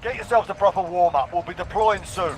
Get yourselves a proper warm-up. We'll be deploying soon.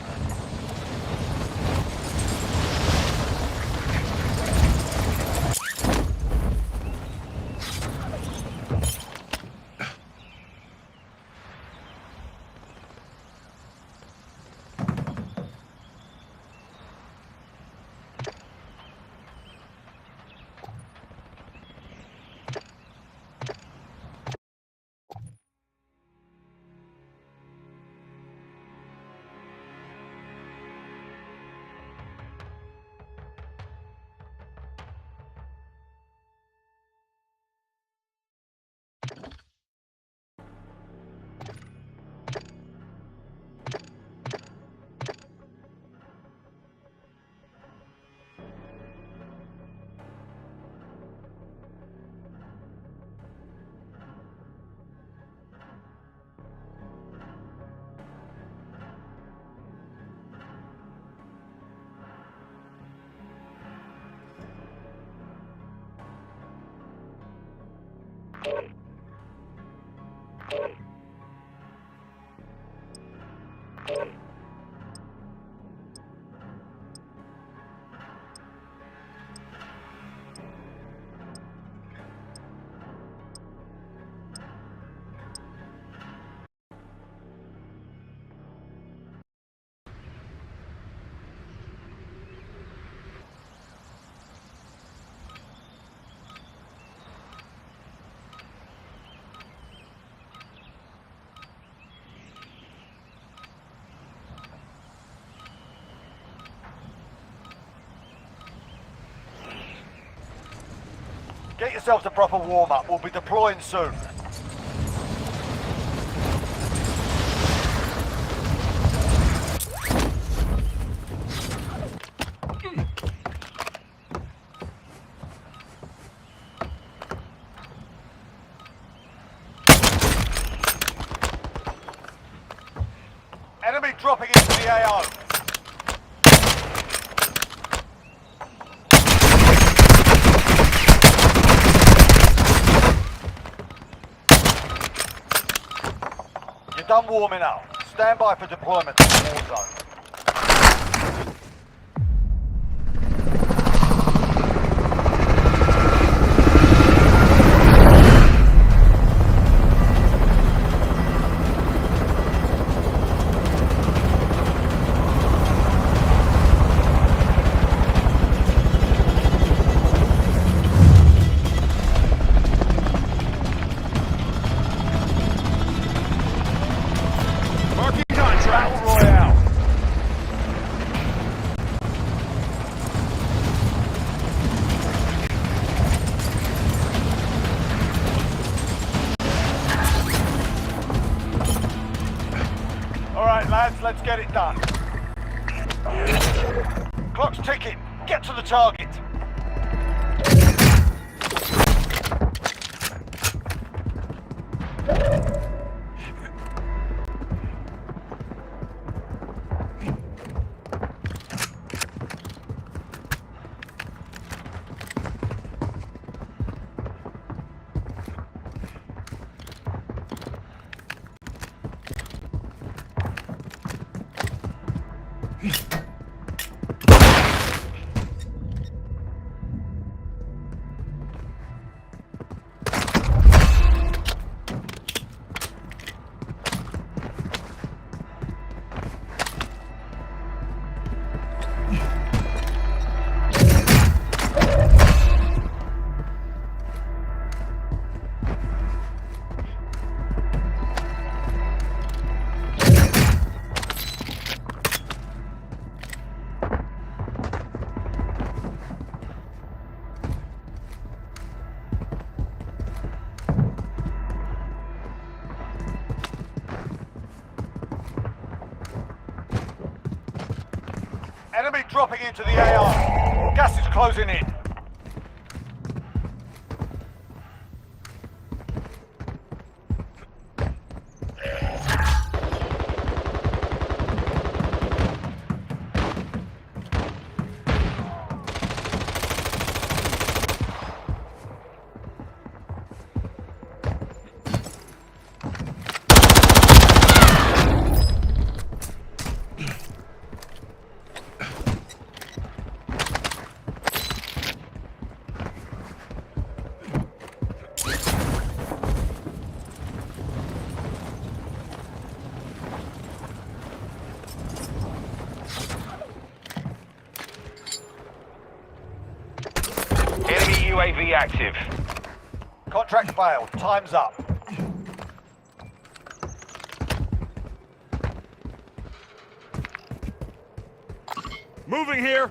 Get yourselves a proper warm-up. We'll be deploying soon. Enemy dropping into the AO. You're done warming up. Stand by for deployment to the Warzone. Battle Royale. Let's get it done. Clock's ticking. Get to the target. Enemy dropping into the AR. Gas is closing in. Enemy UAV active. Contract failed. Time's up. Moving here.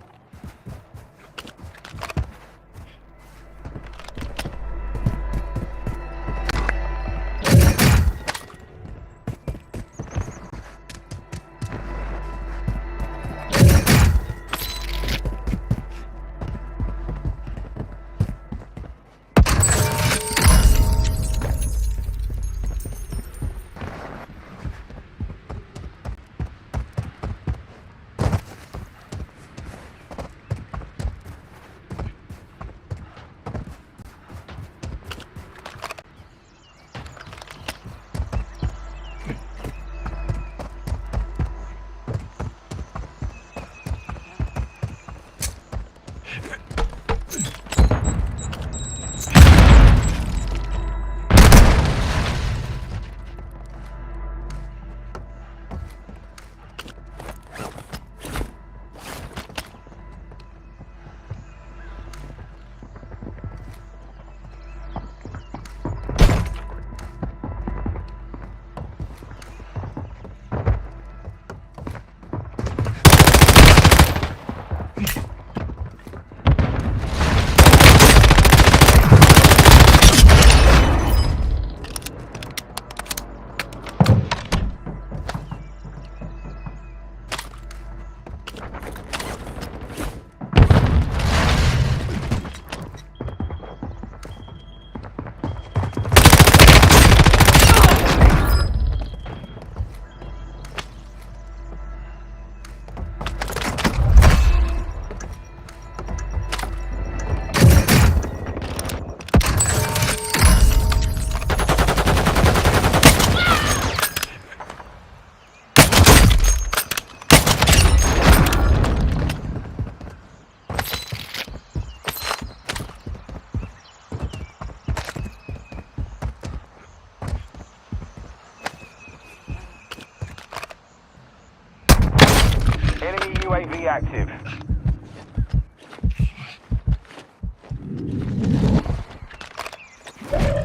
Enemy UAV active.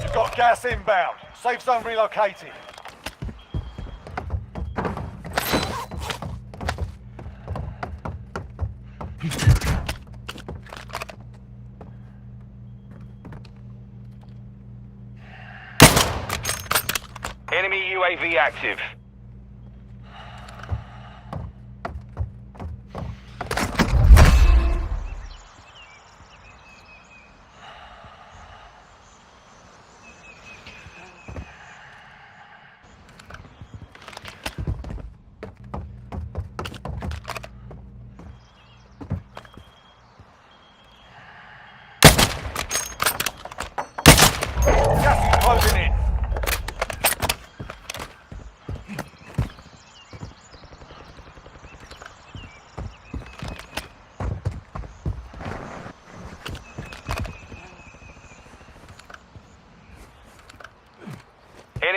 You've got gas inbound. Safe zone relocated. Enemy UAV active.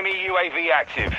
Enemy UAV active.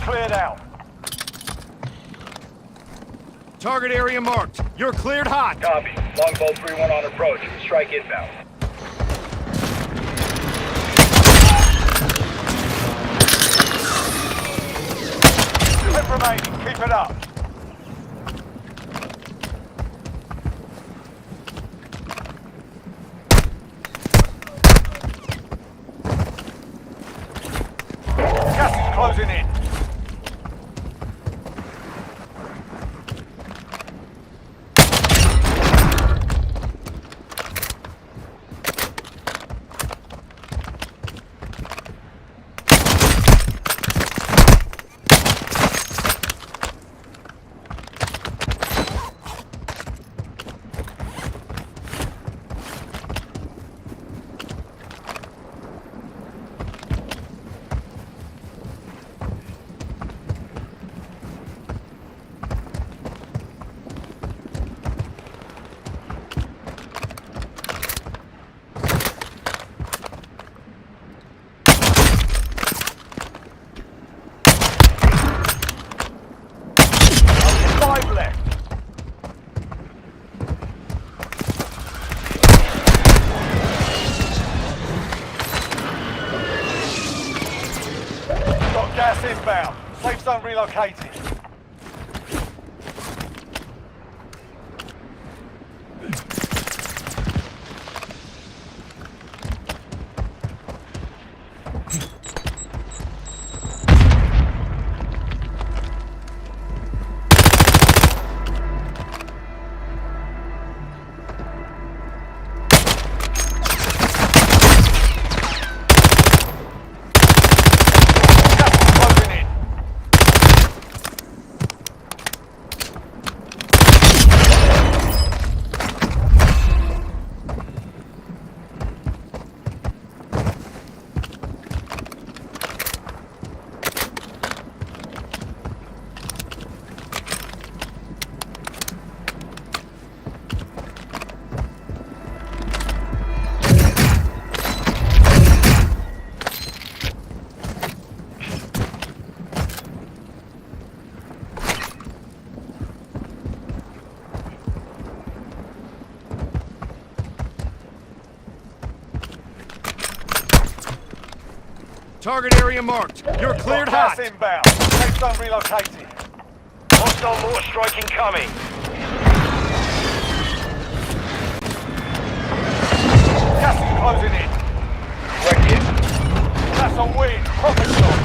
Cleared out. Target area marked. You're cleared hot. Copy. Longbow 3-1 on approach. Strike inbound. Ten remaining. Keep it up. Gas is closing in. Five left. Got gas inbound. Safe zone relocated. Target area marked. You're cleared hot. Gas inbound. Safe zone relocated. Hostile mortar strike incoming. Gas is closing in. Wreck it. That's a win. Profit shot.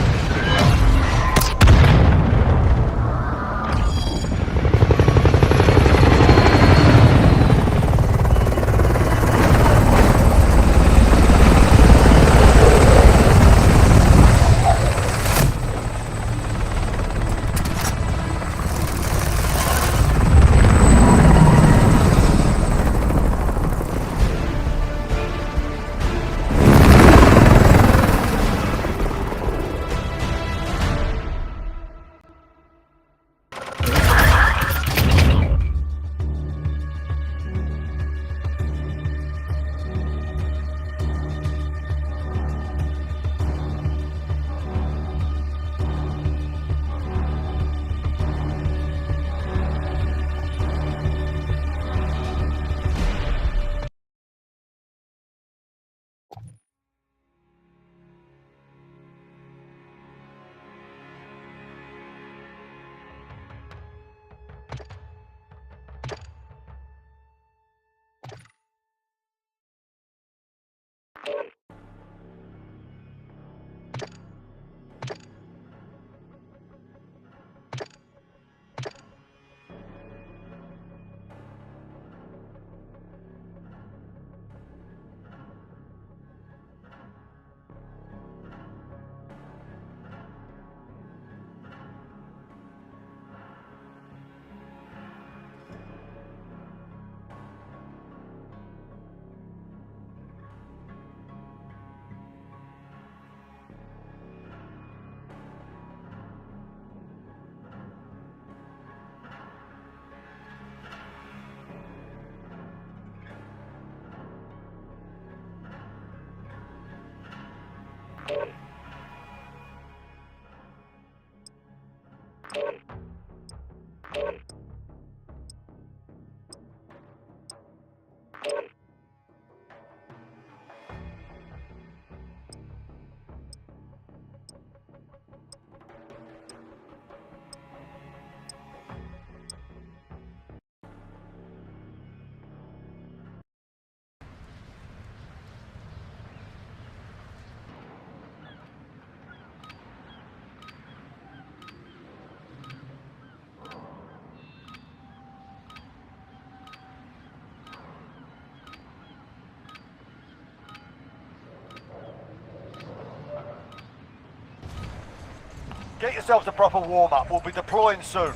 Get yourselves a proper warm-up. We'll be deploying soon.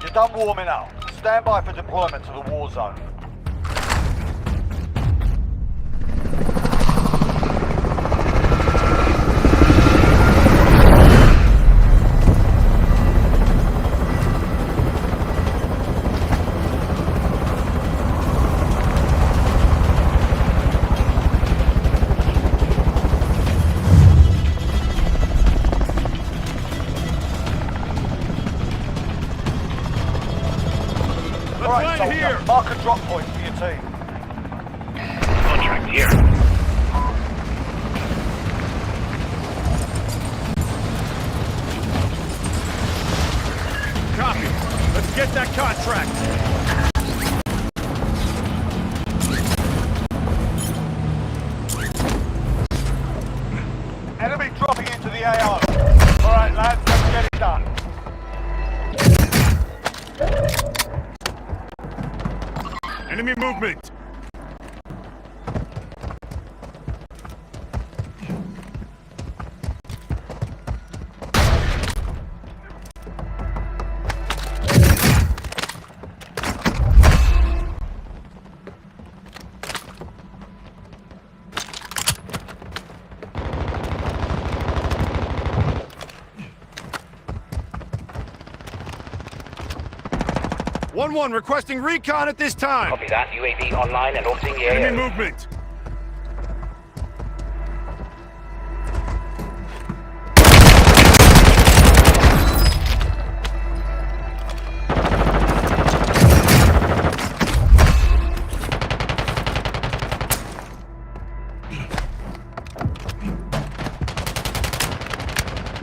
You're done warming up. Stand by for deployment to the war zone. Alright, soldier, here. mark a drop point for your team. Contract here. Copy. Let's get that contract. Enemy dropping into the AO. Alright lads, let's get it done. Enemy movement. One requesting recon at this time. Copy that. UAV online and orbiting the Enemy AO. movement.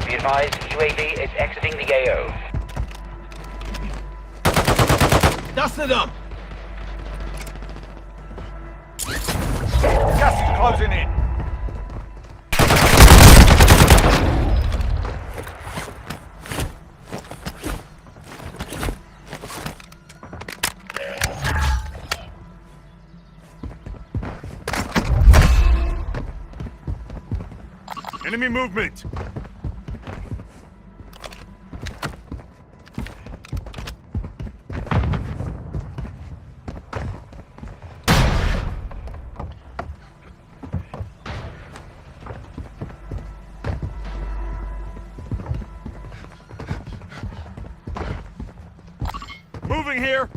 Be advised, UAV is exiting the AO. Dusted them. Gas is closing in. Enemy movement. Moving here.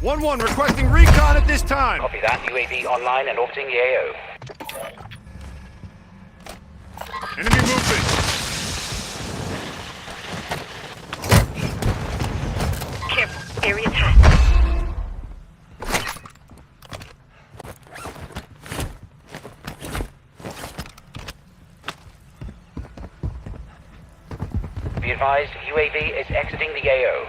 One requesting recon at this time. Copy that. UAV online and orbiting the AO. Enemy movement. Careful, area's hot. Be advised, UAV is exiting the AO.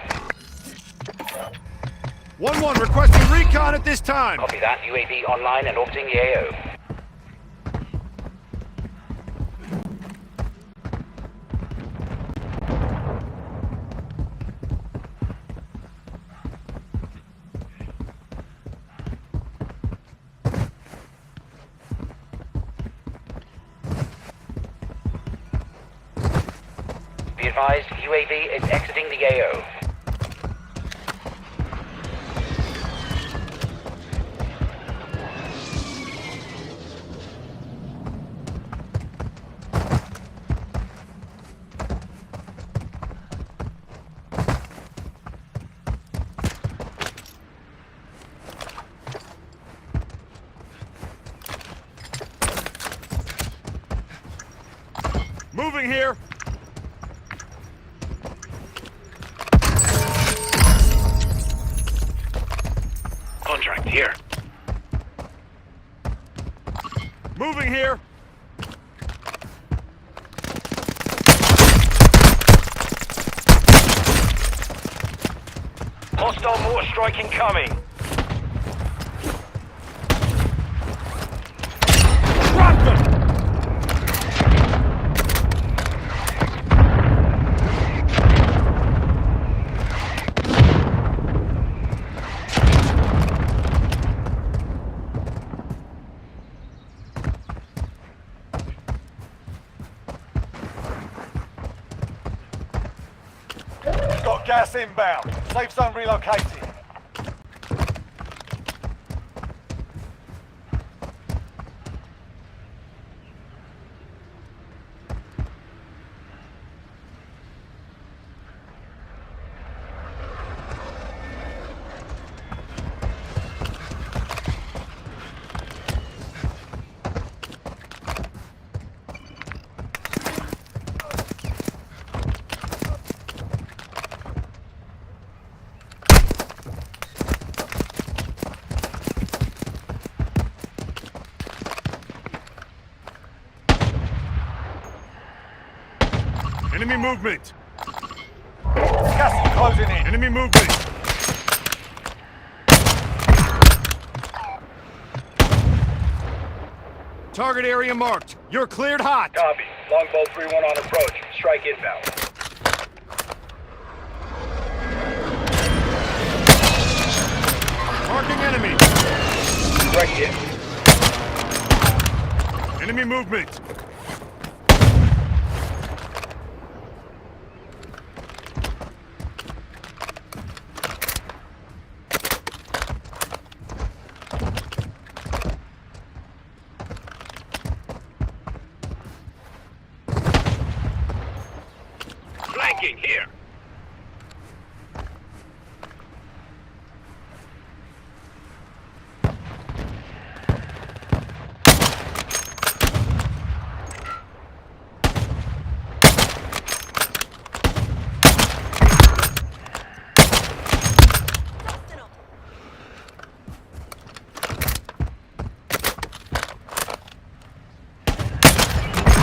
One requesting recon at this time. Copy that. UAV online and orbiting the AO. Be advised, UAV is exiting the AO. here. Contract here. Moving here. Hostile mortar strike incoming. Drop them! Got gas inbound. Safe zone relocated. Enemy movement! Gas is closing in. Enemy movement! Target area marked. You're cleared hot. Copy. Longbow 3-1 on approach. Strike inbound. Marking enemy. Strike in. Enemy movement. Flanking here.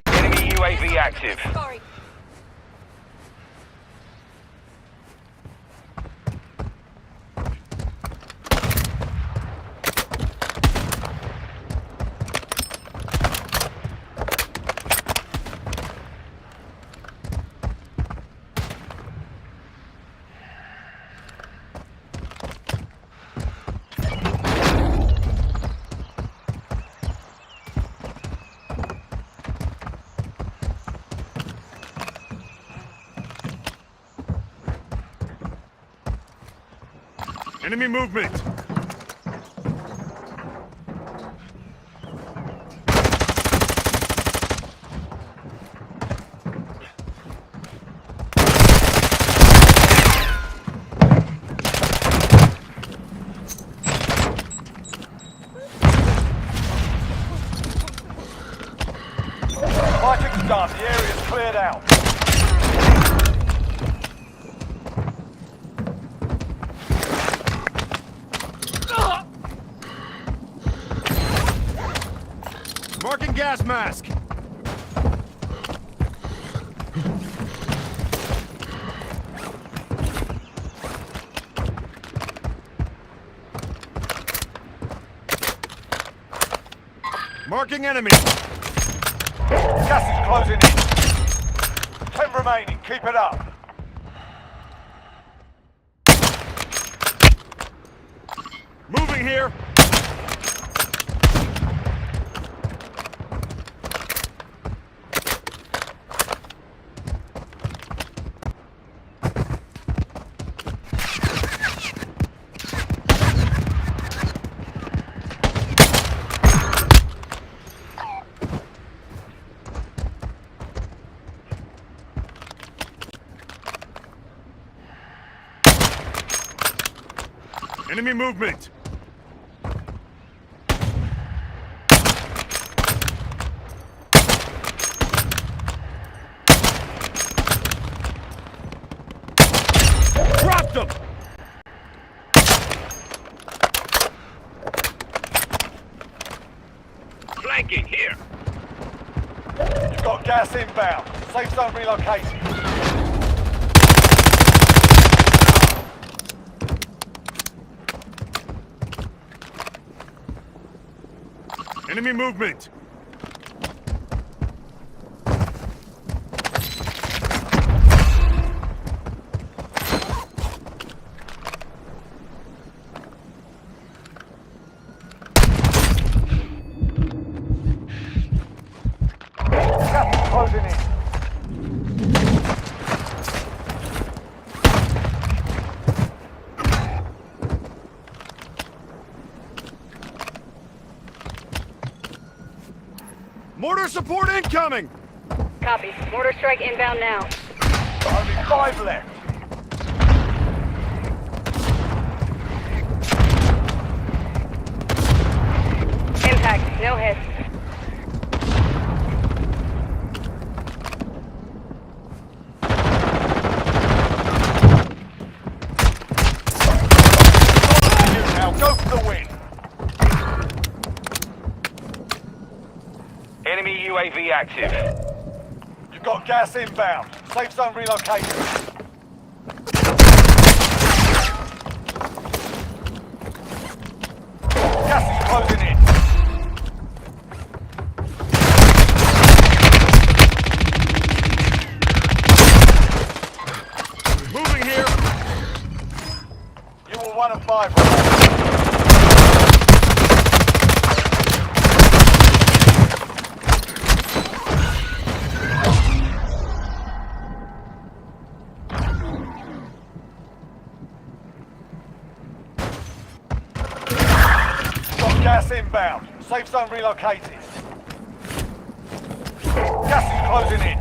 Enemy UAV active. Sorry. Enemy movement. Fighting's done. The area's cleared out. Marking gas mask. Marking enemy. Gas is closing in. 10 remaining. Keep it up. Moving here. Enemy movement. them! Flanking here. You've got gas inbound. Safe zone relocated. Enemy movement! Gas is closing in. Mortar support incoming! Copy. Mortar strike inbound now. Only 5 left. Impact. No hits. Now go for the win. Enemy UAV active. You've got gas inbound. Safe zone relocated. Gas is closing in. Moving here! You were 1 of 5. Gas inbound. Safe zone relocated. Gas is closing in.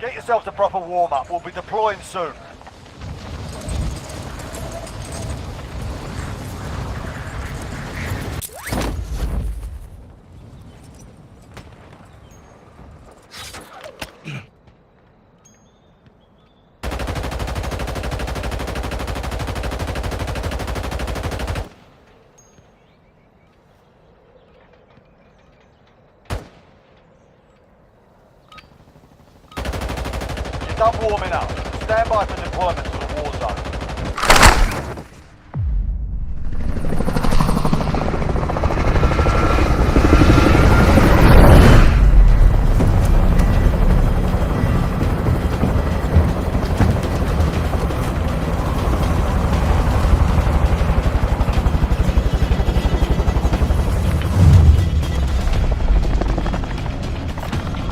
Get yourself to proper warm-up. We'll be deploying soon. Done warming up. Stand by for deployment to the war zone.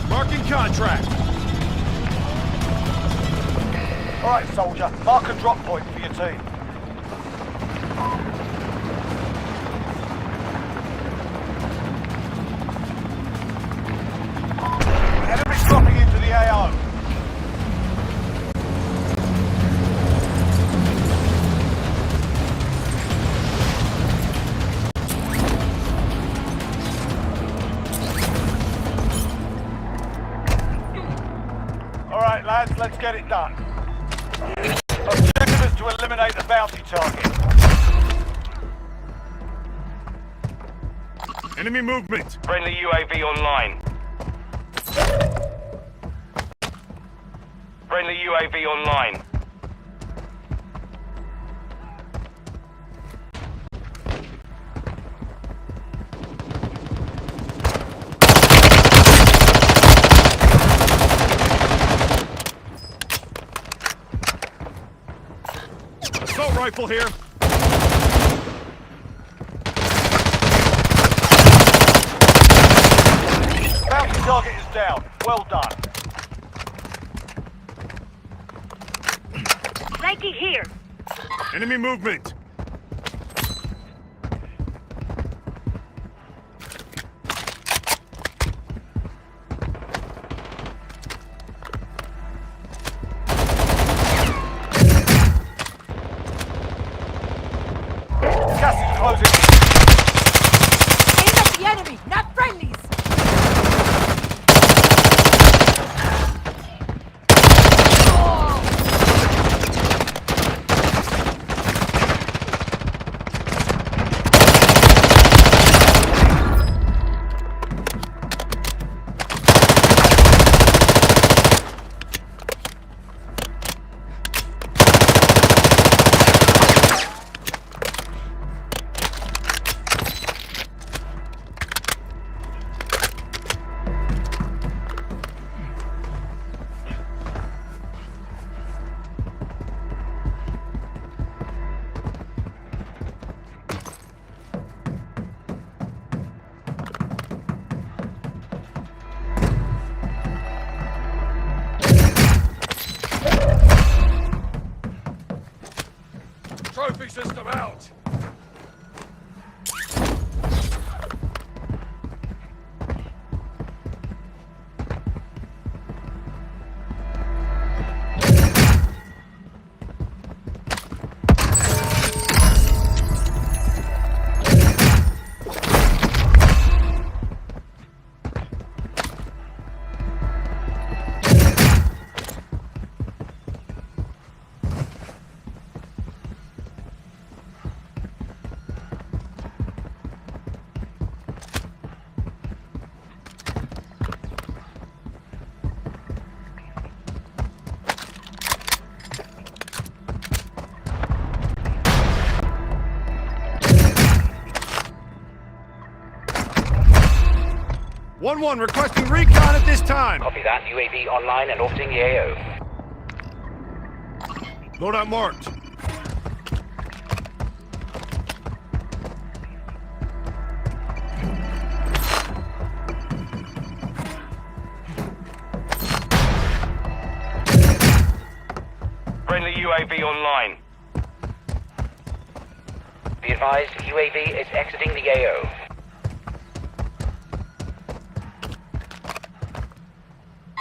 Marking contract! Alright, soldier. Mark a drop point for your team. Enemies dropping into the AO. Lads, let's get it done. Objective is to eliminate the bounty target. Enemy movement. Friendly UAV online. Friendly UAV online. Assault rifle here. Bounty target is down. Well done. Nike here. Enemy movement. Gas is closing. Aim at the enemy, not friendlies! Trophy system out. One requesting recon at this time. Copy that. UAV online and orbiting the AO. Loadout marked. Friendly UAV online. Be advised, UAV is exiting the AO.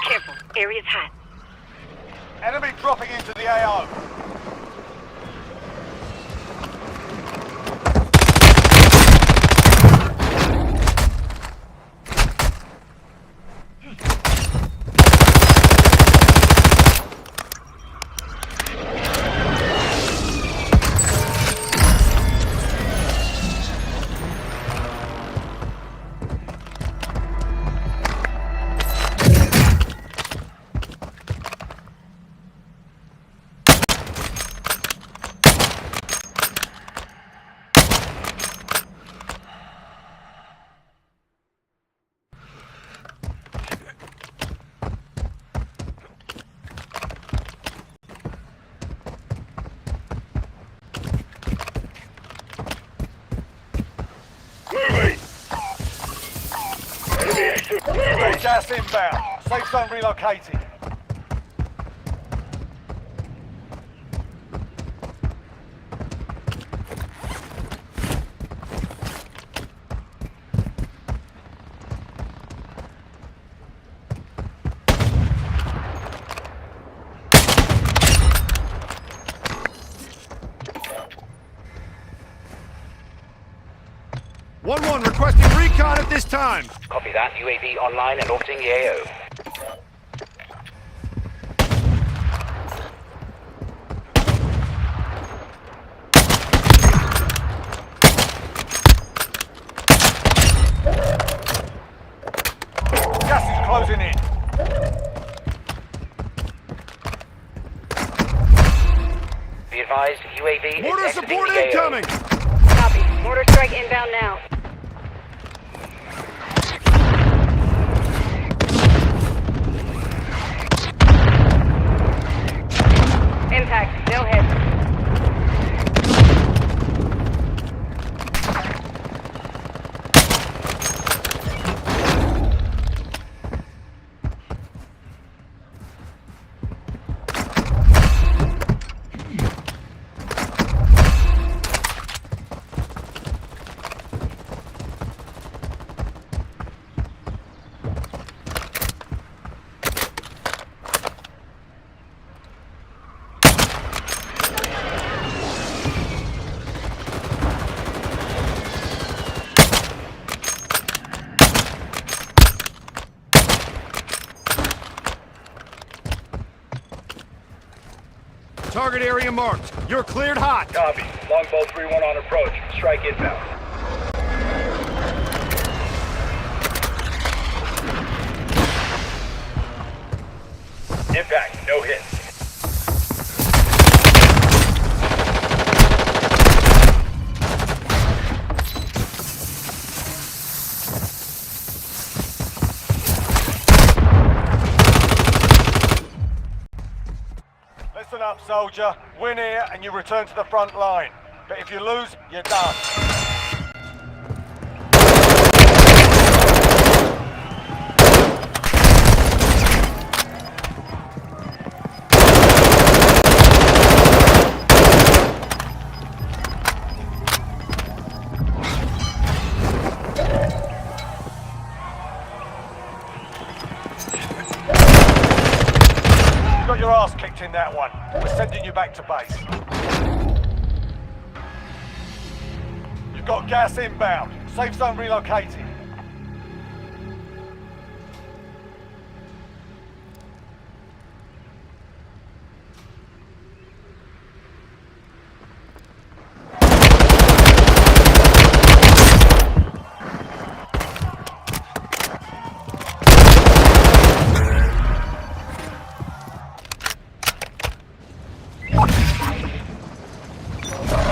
Careful, area's hot. Enemy dropping into the AO. Gas inbound. Safe zone relocated. One requesting recon at this time. Copy that. UAV online and orbiting the AO. UAV Mortar is exiting support the AO. incoming! Copy. Mortar strike inbound now. Impact. No hit. Target area marked. You're cleared hot. Copy. Longbow 3-1 on approach. Strike inbound. Impact. No hit. Listen up, soldier. Win here and you return to the front line. But if you lose, you're done. You got your ass kicked in that one. We're sending you back to base. You've got gas inbound. Safe zone relocated.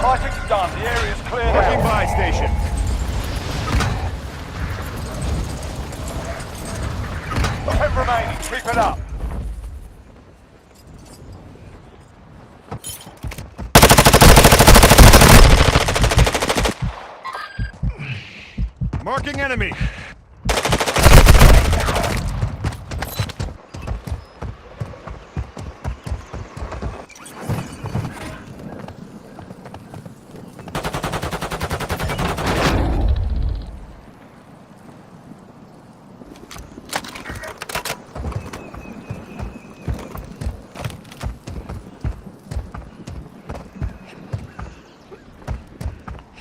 Fighting's done. The area's cleared Marking out. buy station. 10 remaining. Keep it up. Marking enemy.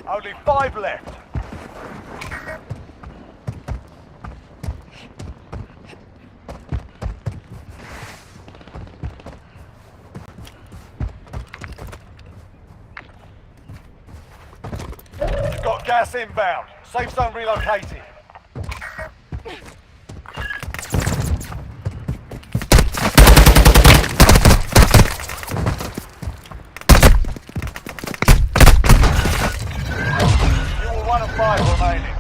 Only 5 left. You've got gas inbound. Safe zone relocated. You were 1 of 5 remaining.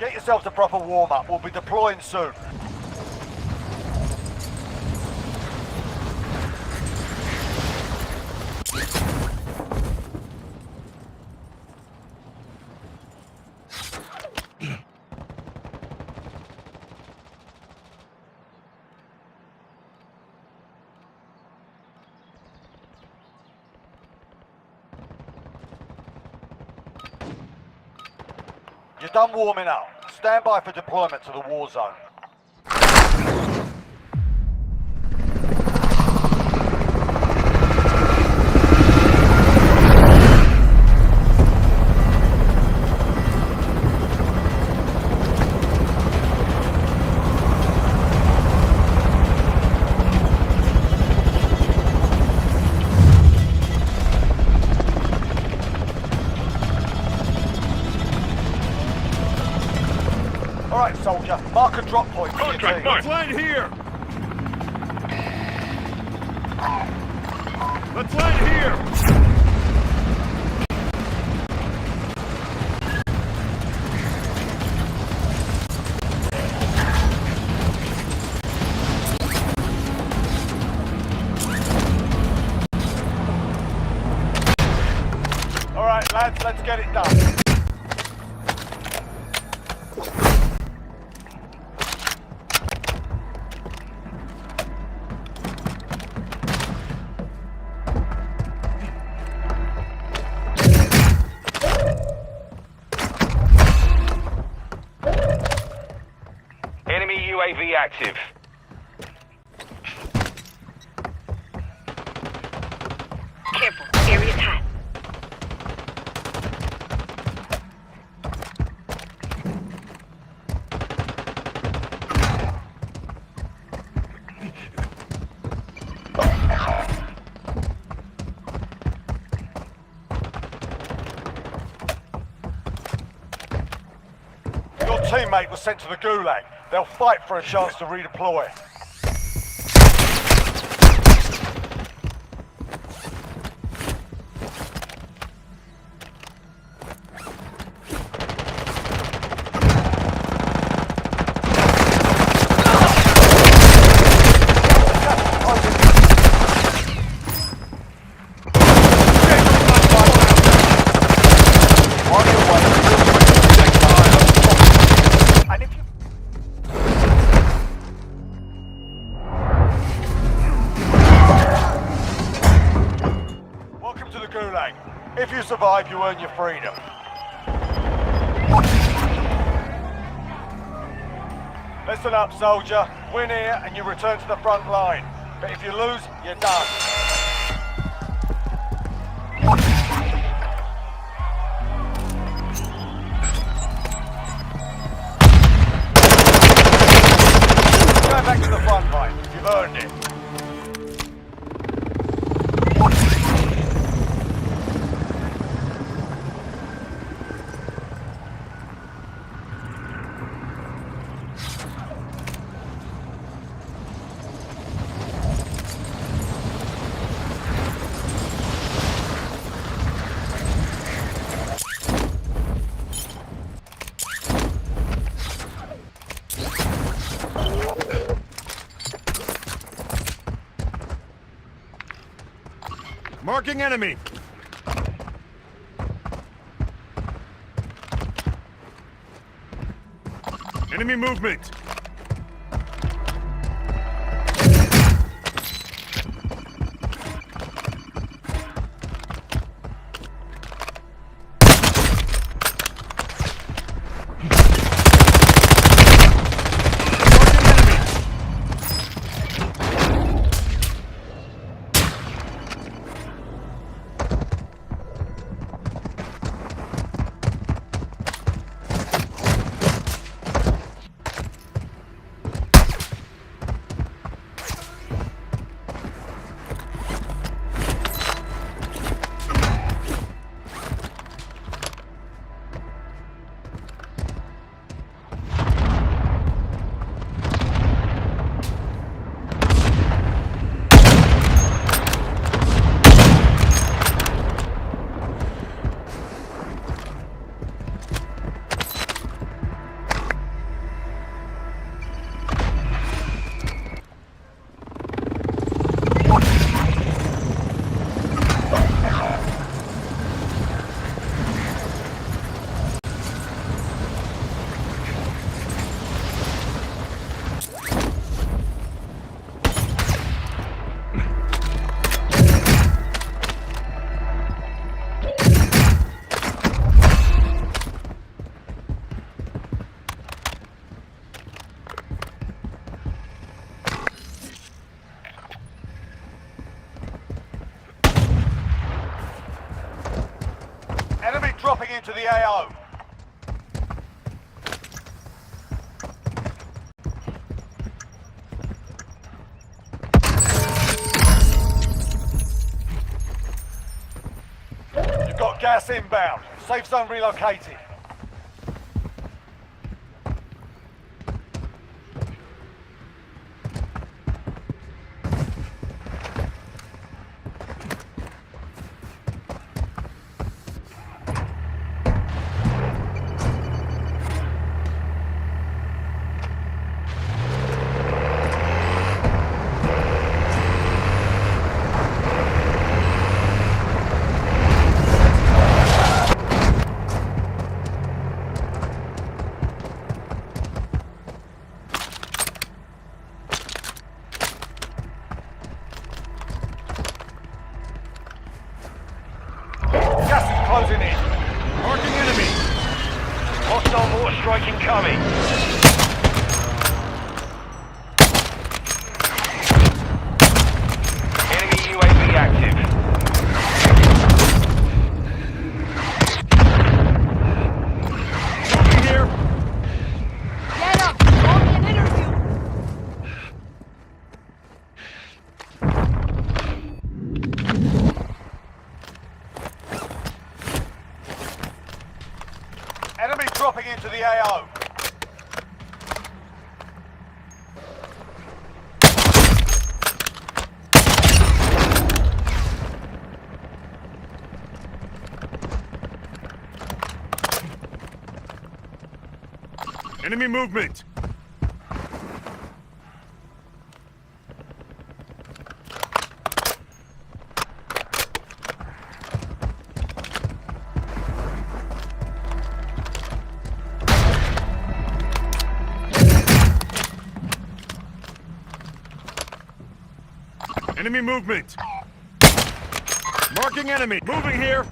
Get yourselves a proper warm-up. We'll be deploying soon. You're done warming up. Stand by for deployment to the war zone. Alright, soldier. Mark a drop point for your team. Let's land here! Let's land here! Alright, lads, let's get it done. Enemy UAV active. Careful. Area's hot. Your teammate was sent to the gulag. They'll fight for a chance to redeploy. And if you Welcome to the gulag. If you survive, you earn your freedom. Listen up, soldier. Win here and you return to the front line. But if you lose, you're done. Go back to the front line. You've earned it. Marking enemy! Enemy movement! dropping into the AO. You've got gas inbound. Safe zone relocated. Gas is closing in. Marking enemy. Hostile mortar strike incoming. Enemy UAV active. Moving here. Get up! Call me an interview! Enemy dropping into the AO. Enemy movement. Enemy movement. Marking enemy. Moving here.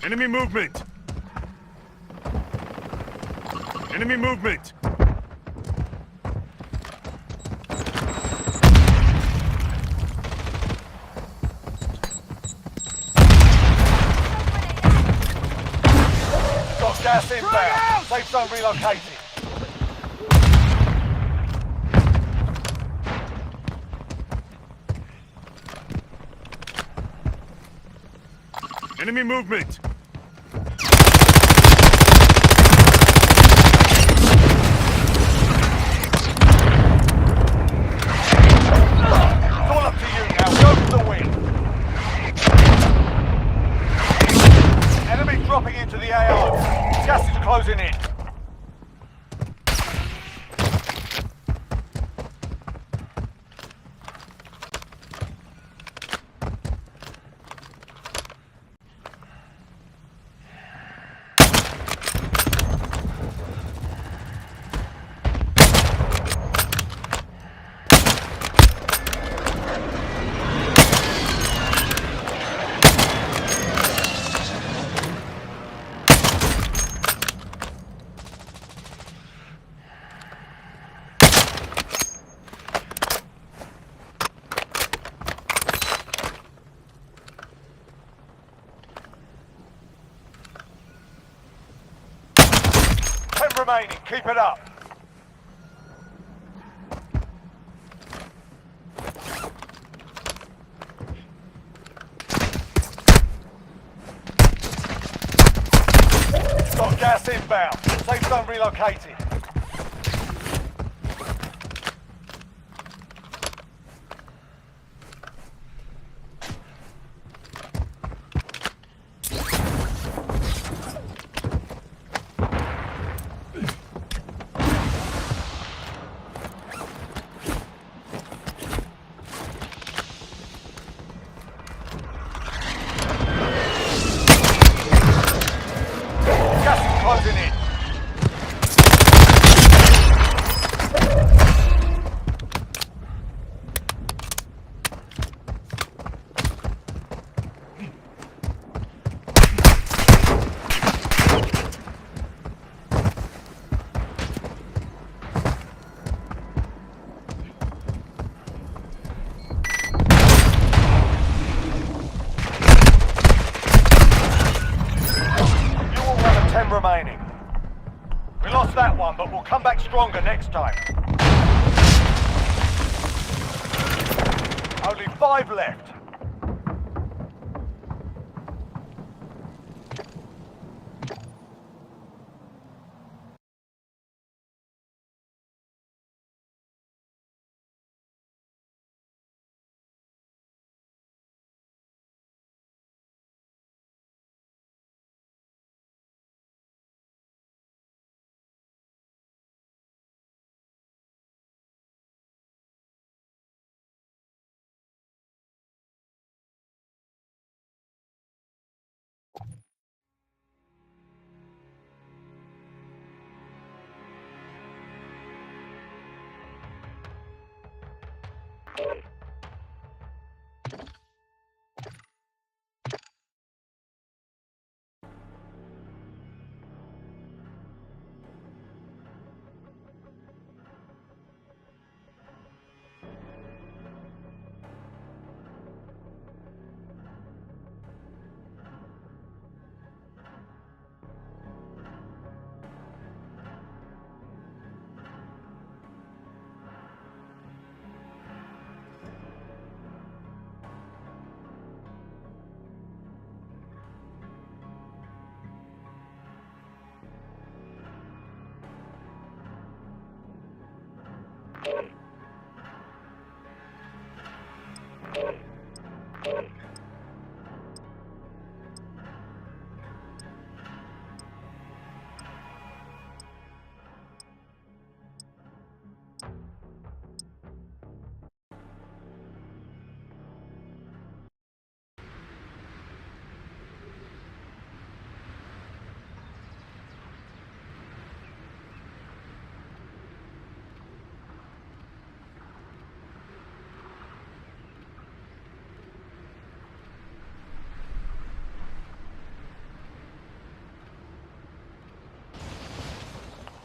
Enemy movement. Enemy movement. Got gas inbound. Safe zone relocated. Enemy movement. It's all up to you now. Go for the win. Enemy dropping into the AO. Gas is closing in. Remaining, keep it up. Got gas inbound. Safe zone relocated. one, but we'll come back stronger next time. Only 5 left.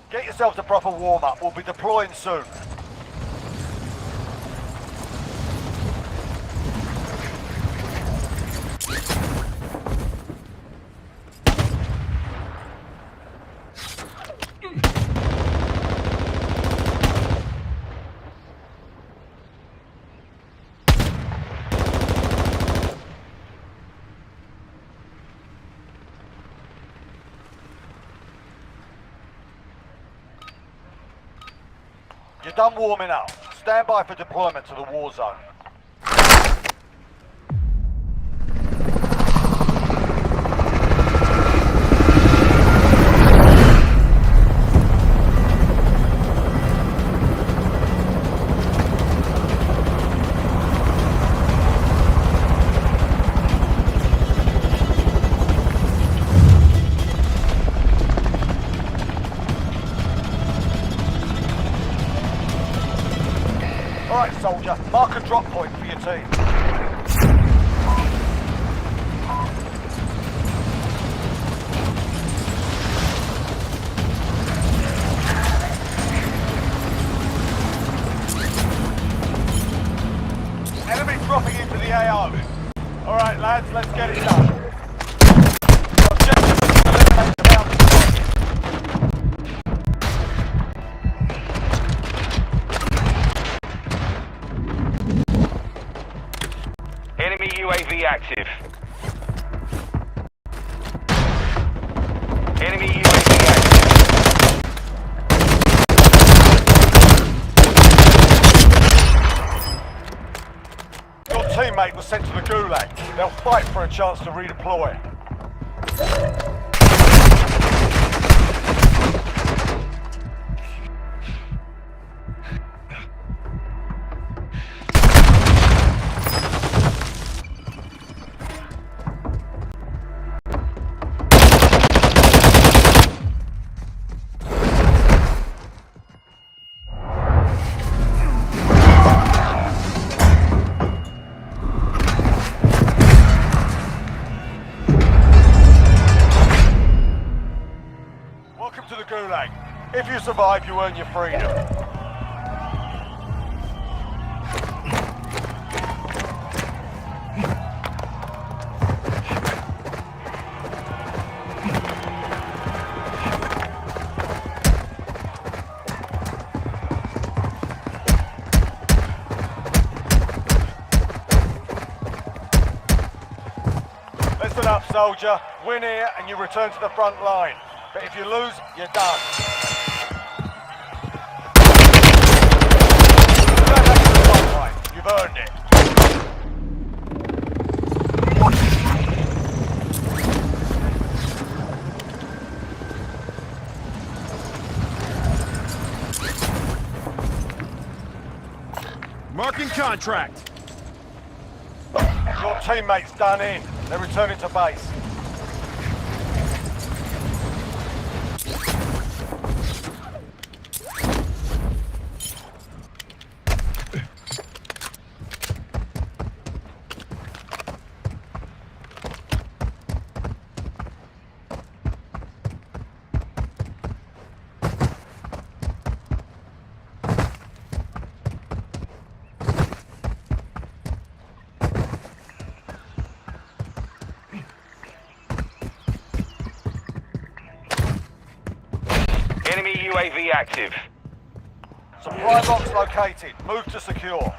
Get yourselves a proper warm-up. We'll be deploying soon. You're done warming up. Stand by for deployment to the war zone. Alright, soldier, mark a drop point for your team. Enemy dropping into the AO. Alright lads, let's get it done. Objective is to eliminate the bounty. Enemy UAV active. Enemy UAV active. Your teammate was sent to the Gulag. They'll fight for a chance to redeploy. Welcome to the Gulag. If you survive, you earn your freedom. enough, soldier. Win here and you return to the front line. But if you lose, you're done. Go back to the front line. You've earned it. Marking contract. Your teammates done in. They're returning to base. Enemy UAV active. Supply box located. Move to secure.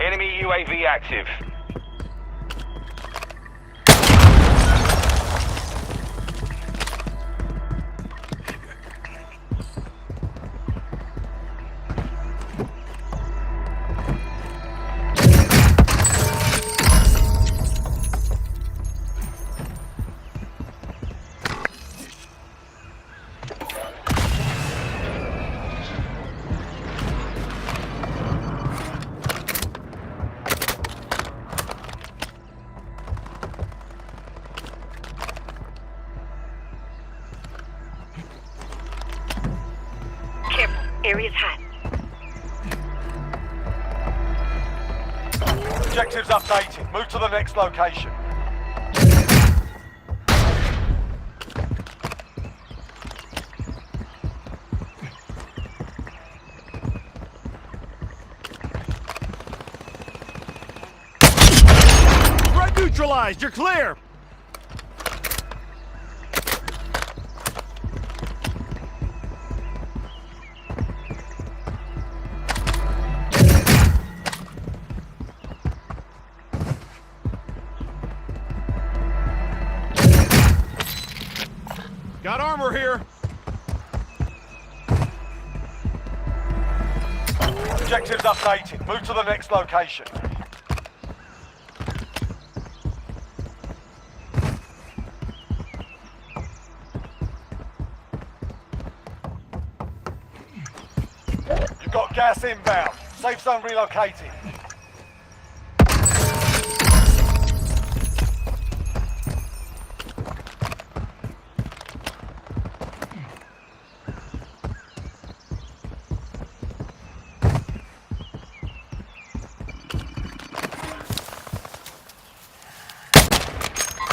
Enemy UAV active. Careful. Area's hot. Objectives updated. Move to the next location. Threat neutralized. You're clear. Got armor here. Objectives updated. Move to the next location. You've got gas inbound. Safe zone relocated.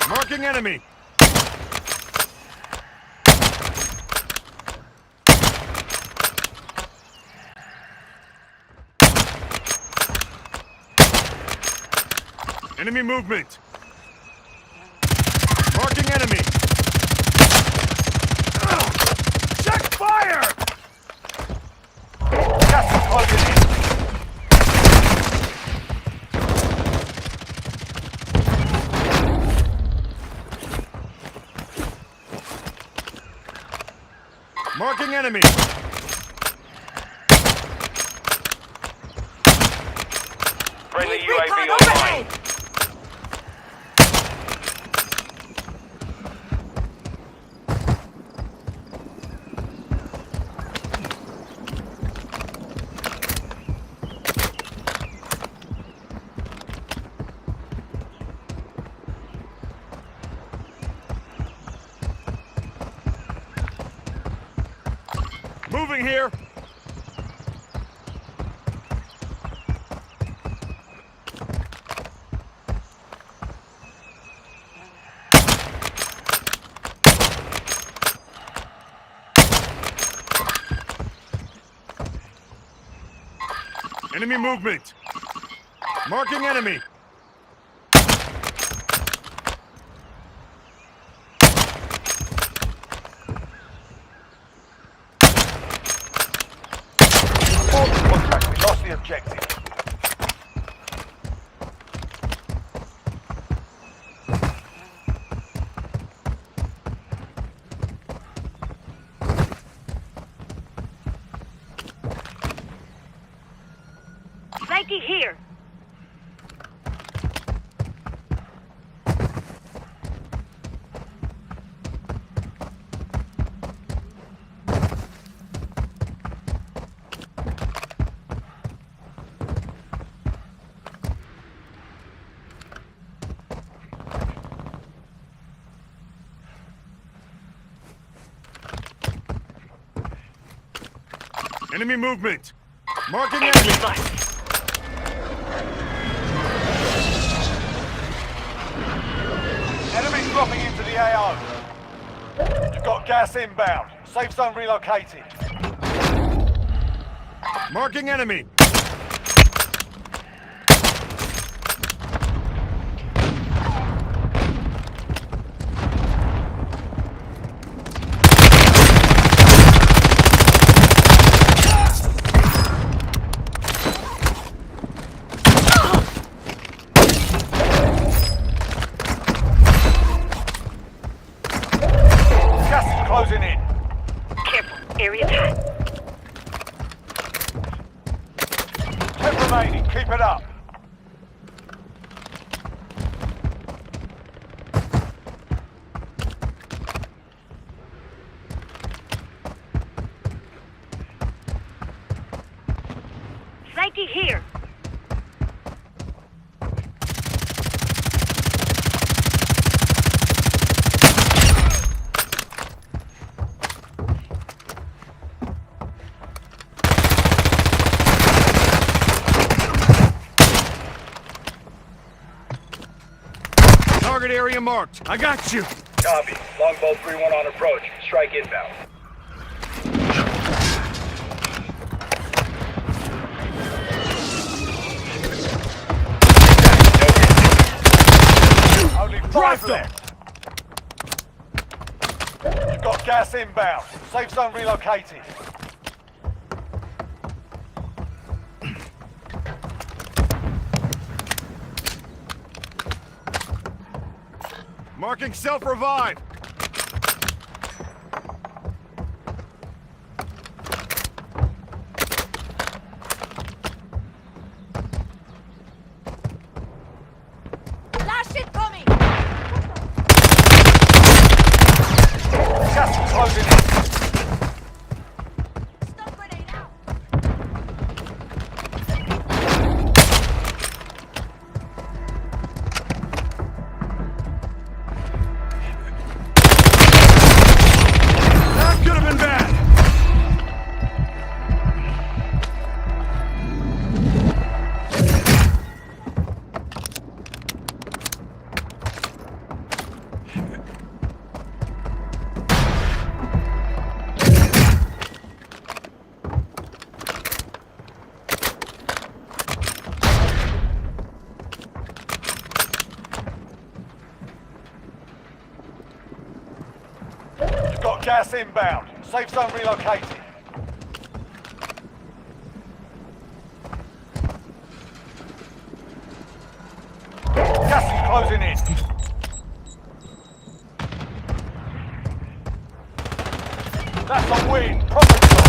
Marking enemy. Enemy movement. Marking enemy. Check fire! Gas is closing in. Marking enemy. Friendly UAV online. Moving here. Enemy movement. Marking enemy. the objective. Frankie here. Enemy movement. Marking enemy. Enemy dropping into the AO. You've got gas inbound. Safe zone relocated. Marking enemy. Gas is closing in. Careful, area tight. 10 remaining. Keep it up. Frankie here. Target area marked. I got you. Copy. Longbow 3-1 on approach. Strike inbound. Only 5 Drive them. left. You've got gas inbound. Safe zone relocated. Marking self-revive. Last shit coming. Gas is closing in. Stun grenade out. That could have been bad. You've got gas inbound. Safe zone relocated. Gas is closing in. That's a win. Proper job.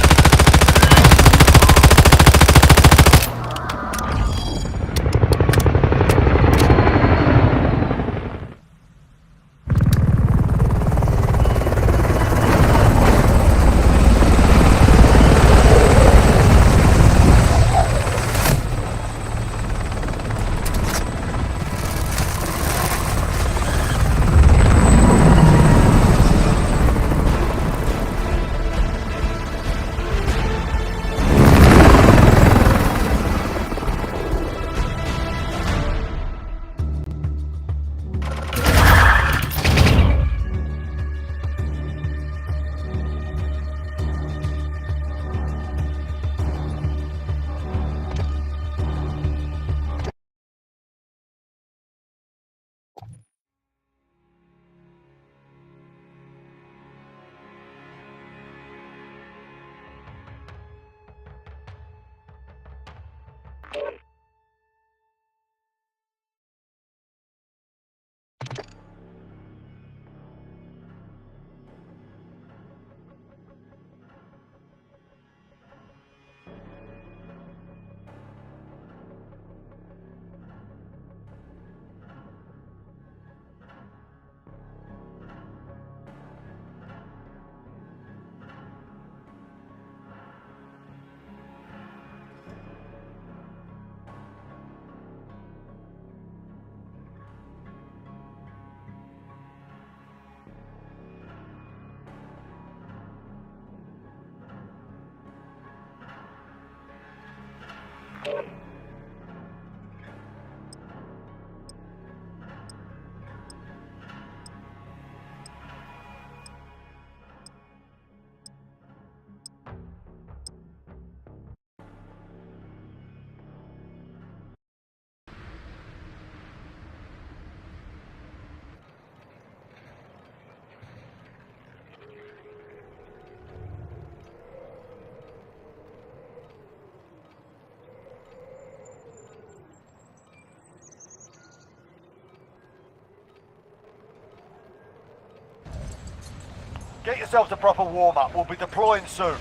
Get yourselves a proper warm-up. We'll be deploying soon.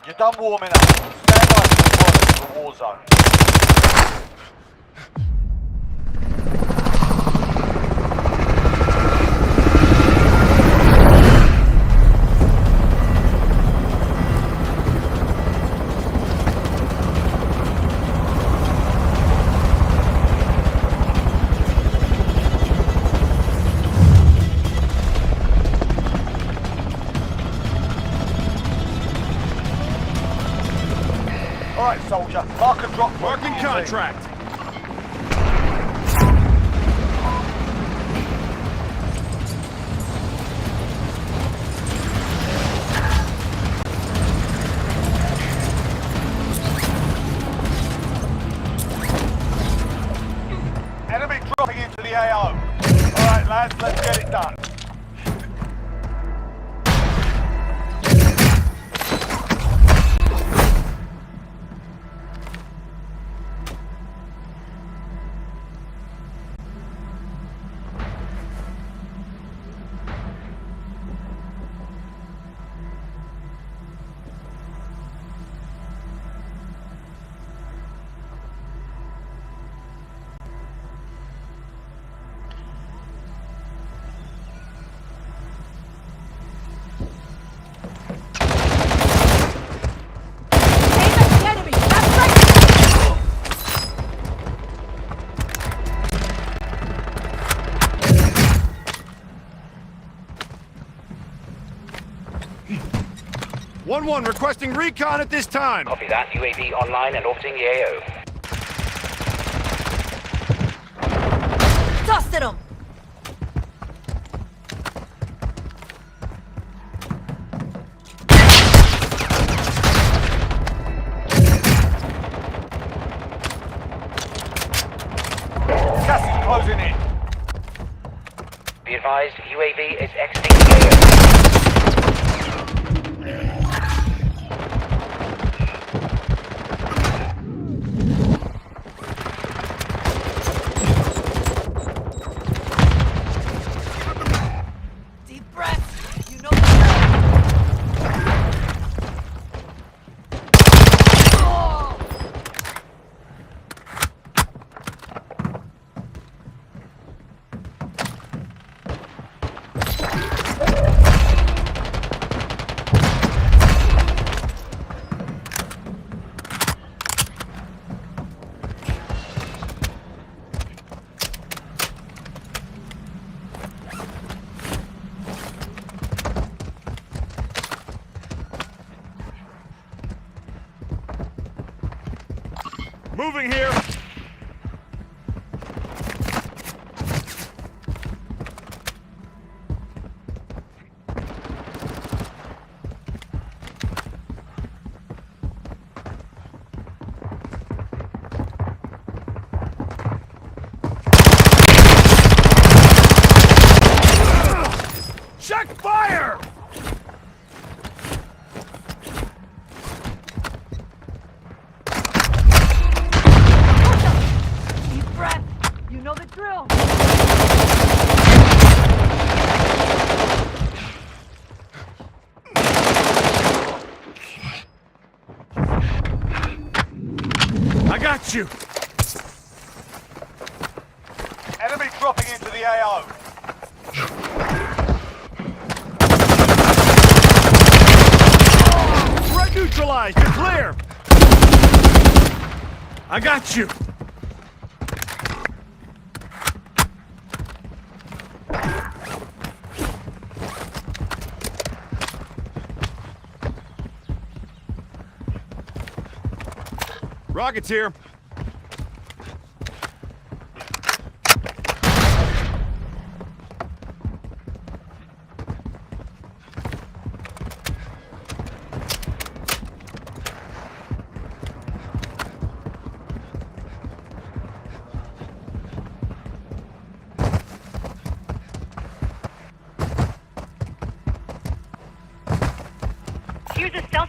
You're done warming up. Stand by for the war zone. Alright, soldier. Mark and drop. Marking contract. Enemy dropping into the AO. Alright, lads, let's get it done. Aim at the enemy! That's right! One requesting recon at this time. Copy that. UAV online and orbiting the AO. Dusted him! Gas is closing in. Be advised, UAV is exiting the AO. Deep breath. You know the drill. Oh! Moving here. Check fire! Deep breath. You know the drill. I got you. Enemy dropping into the AO. Threat neutralized. You're clear. I got you. Rockets here.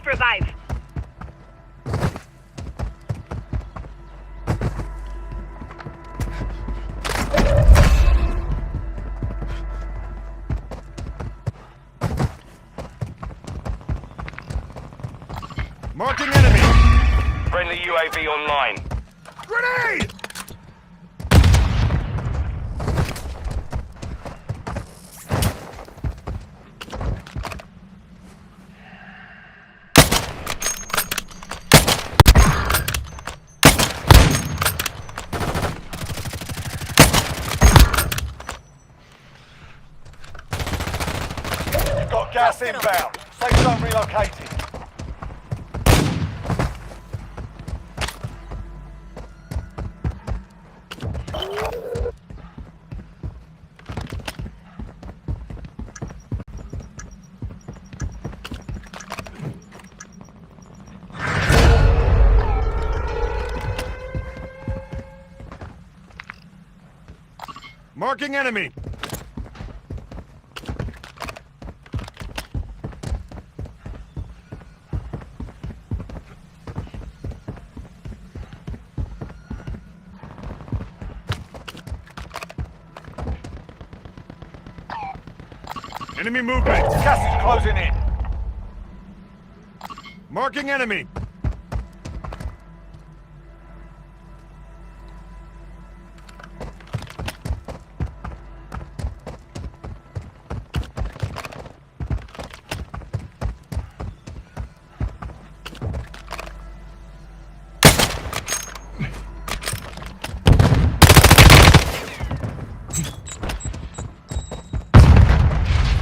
Self-revive. Marking enemy! Friendly UAV online. Grenade! You've got gas inbound. Safe zone relocated. Marking enemy! Enemy movement! Gas is closing in. Marking enemy!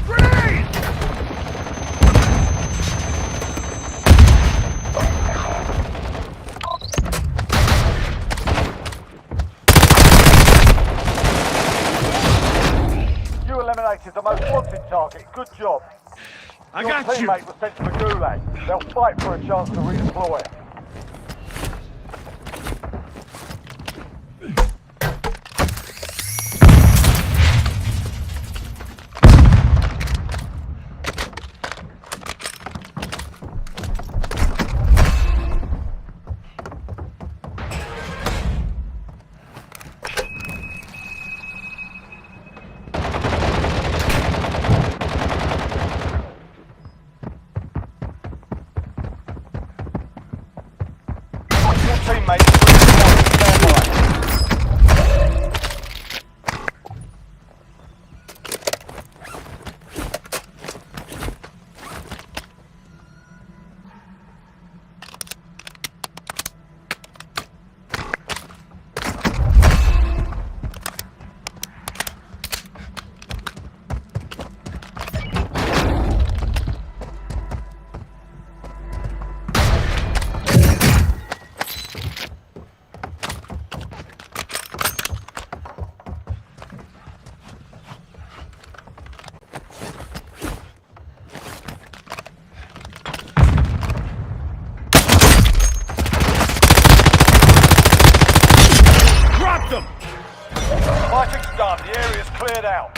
Grenade! You eliminated the most wanted target. Good job. I Your got you! teammate was sent to the gulag. They'll fight for a chance to redeploy. Your teammate is redeploying. Stand by. Drop them! Fighting's done. The area's cleared out.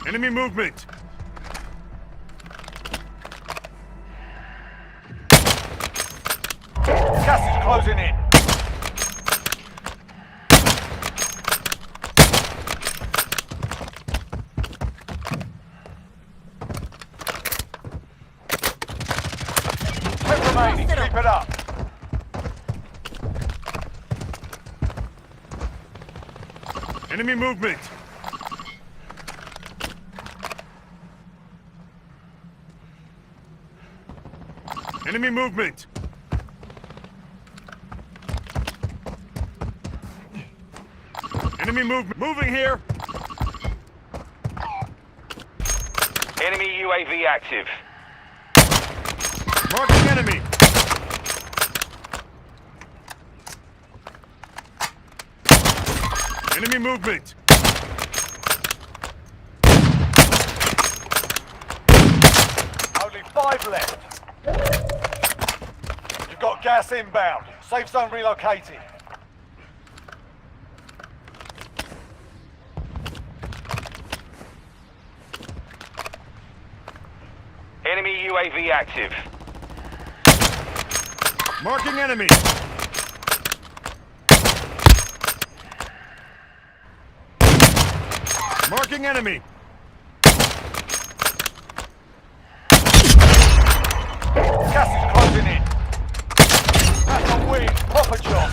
Enemy movement! Gas is closing in. Ten remaining. Keep it up. Enemy movement! Enemy movement! Enemy moving here! Enemy UAV active. Marking enemy! Enemy movement! 5 left. You've got gas inbound. Safe zone relocated. Enemy UAV active. Marking enemy. Marking enemy. Gas is closing in. That's a win. Proper job.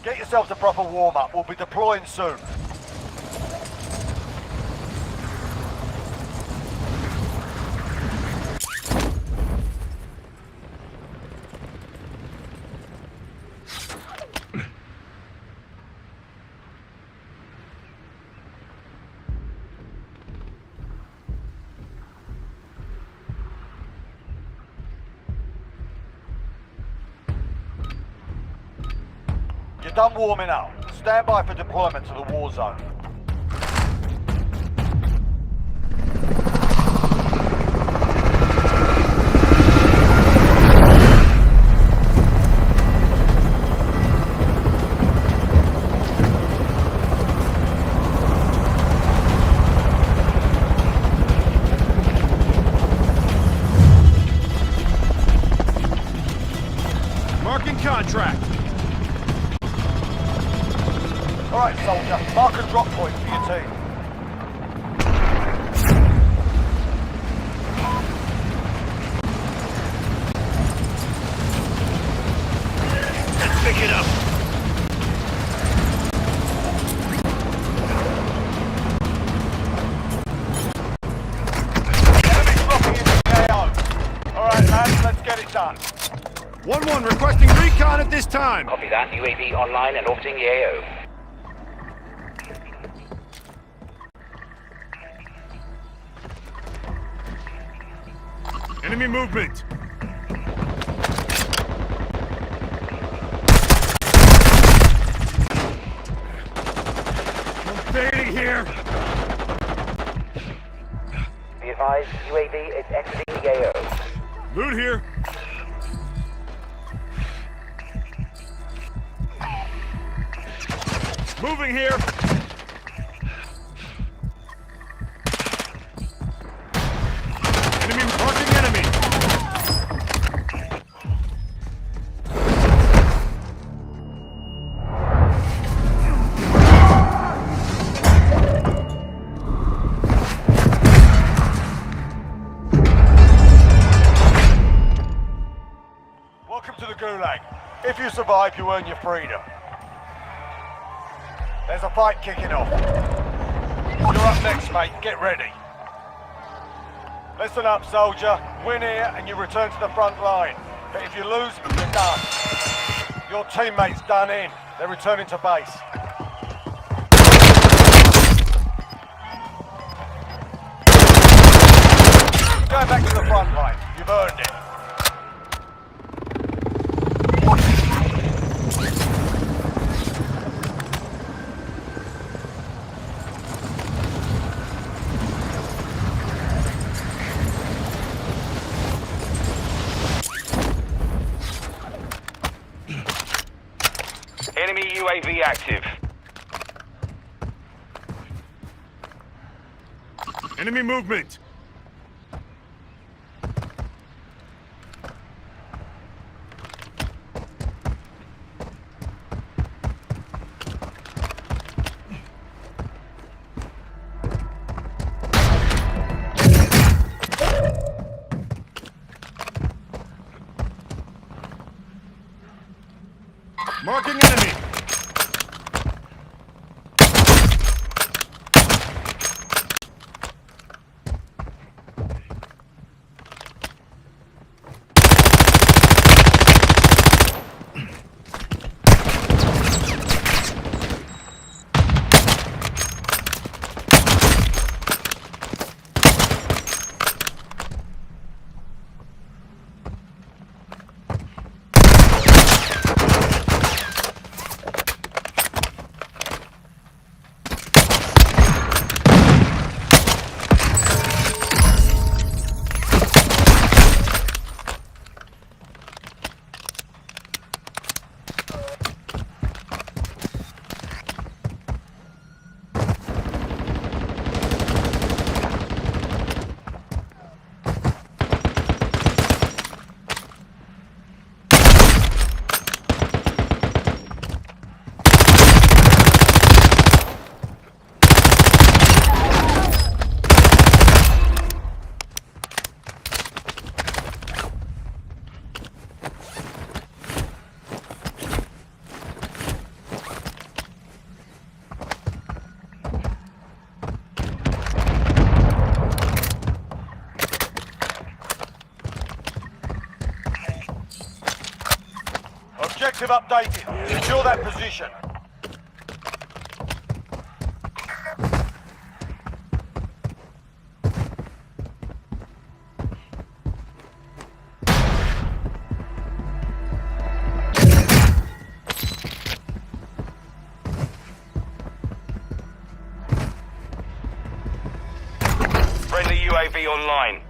Get yourselves a proper warm-up. We'll be deploying soon. You're done warming up. Stand by for deployment to the war zone. Marking contract. All right, soldier. Mark a drop point for your team. Let's pick it up. Enemy's dropping into the AO. All right, lads, let's get it done. 1-1 requesting recon at this time. Copy that. UAV online and orbiting the AO. Enemy movement. I'm fading here. Be advised, UAV is exiting the AO. Loot here. Moving here. Enemy marking enemy. Welcome to the Gulag. If you survive, you earn your freedom. There's a fight kicking off. You're up next, mate. Get ready. Listen up, soldier. Win here and you return to the front line. But if you lose, you're done. Your teammate's done in. They're returning to base. Go back to the front line. You've earned it. Enemy UAV active. Enemy movement. Marking enemy. Objective updated. Secure that position. Friendly UAV online.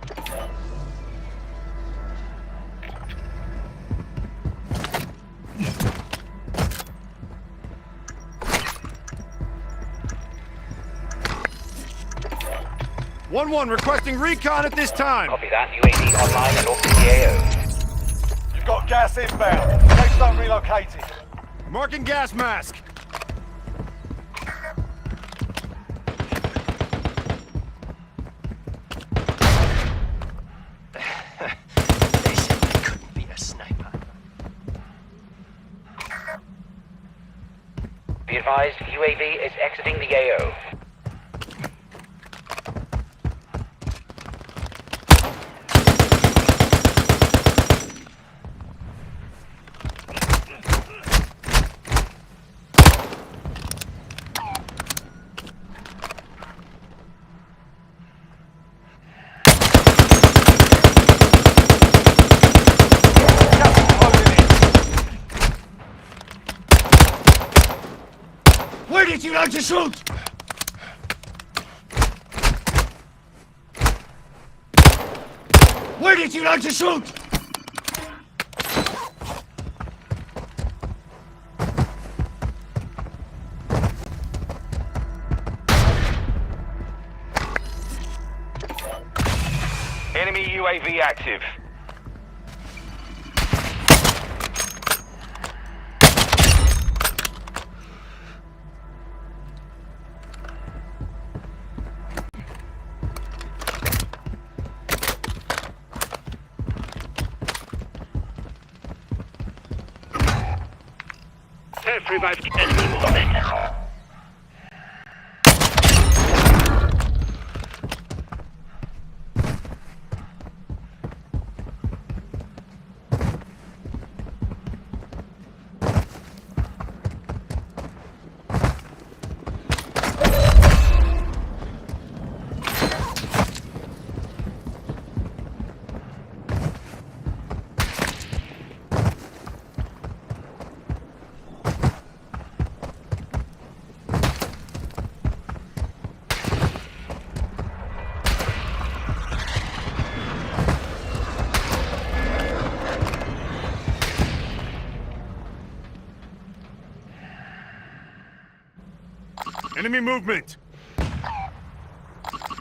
One requesting recon at this time. Copy that. UAV online and off to the AO. You've got gas inbound. Safe zone relocated. Marking gas mask. They said I couldn't be a sniper. Be advised, UAV is exiting the AO. did you like to shoot? Where did you like to shoot? Enemy UAV active. Revive the enemy movement. Enemy movement!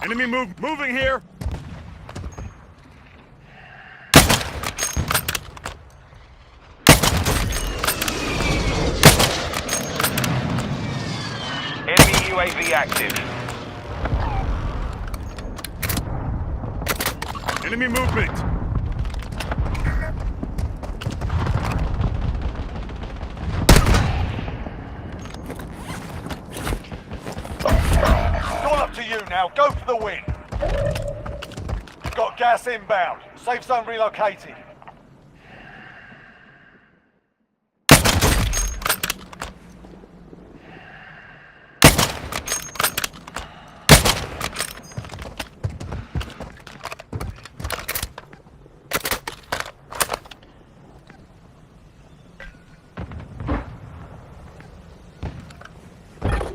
Enemy moving here! Enemy UAV active. Enemy movement! It's all up to you now. Go for the win. You've got gas inbound. Safe zone relocated.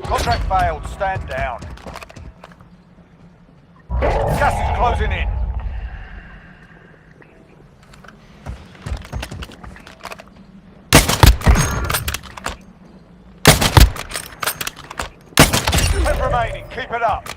Contract failed. Stand down. Gas is closing in. Ten remaining. Keep it up.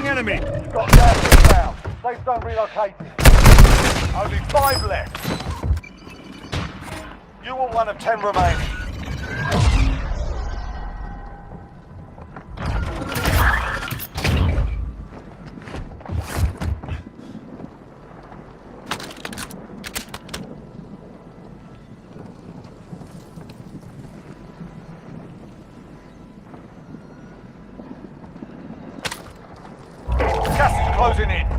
Enemy! Got gas inbound. Safe zone relocated. Only 5 left. You were one of 10 remaining. Gas is closing in.